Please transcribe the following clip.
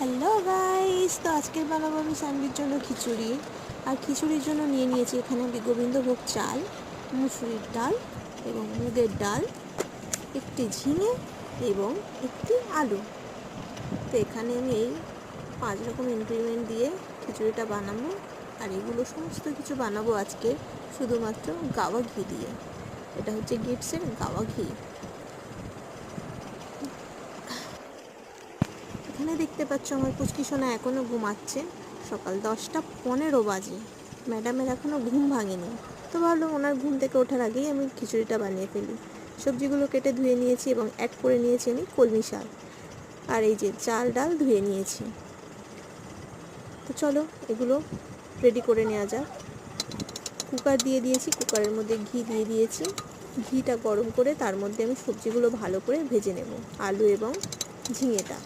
Hello guys, তো আজকের বানাবো আমি স্যান্ডউইচের জন্য খিচুড়ি। আর খিচুড়ির জন্য নিয়ে নিয়েছি এখানে আমি গোবিন্দভোগ চাল, মুসুরির ডাল এবং মুগের ডাল, একটি ঝিঙে এবং একটি আলু। তো এখানে আমি এই 5 রকম ইনগ্রিডিয়েন্ট দিয়ে খিচুড়িটা বানাবো। আর এগুলো সমস্ত কিছু বানাবো আজকে শুধুমাত্র গাওয়া ঘি দিয়ে। এটা হচ্ছে গিটসের গাওয়া ঘি। এখানে দেখতে পাচ্ছ আমার পুচকি সোনা এখনও ঘুমাচ্ছে। সকাল 10টা 15 বাজে, ম্যাডামের এখনও ঘুম ভাঙেনি। তো ভাবলাম ওনার ঘুম থেকে ওঠার আগেই আমি খিচুড়িটা বানিয়ে ফেলি। সবজিগুলো কেটে ধুয়ে নিয়েছি এবং অ্যাড করে নিয়েছি আমি কলমি শাক। আর এই যে চাল ডাল ধুয়ে নিয়েছি। তো চলো এগুলো রেডি করে নেওয়া যাক। কুকার দিয়ে দিয়েছি, কুকারের মধ্যে ঘি দিয়ে দিয়েছি। ঘিটা গরম করে তার মধ্যে আমি সবজিগুলো ভালো করে ভেজে নেব, আলু এবং ঝিঙেটা।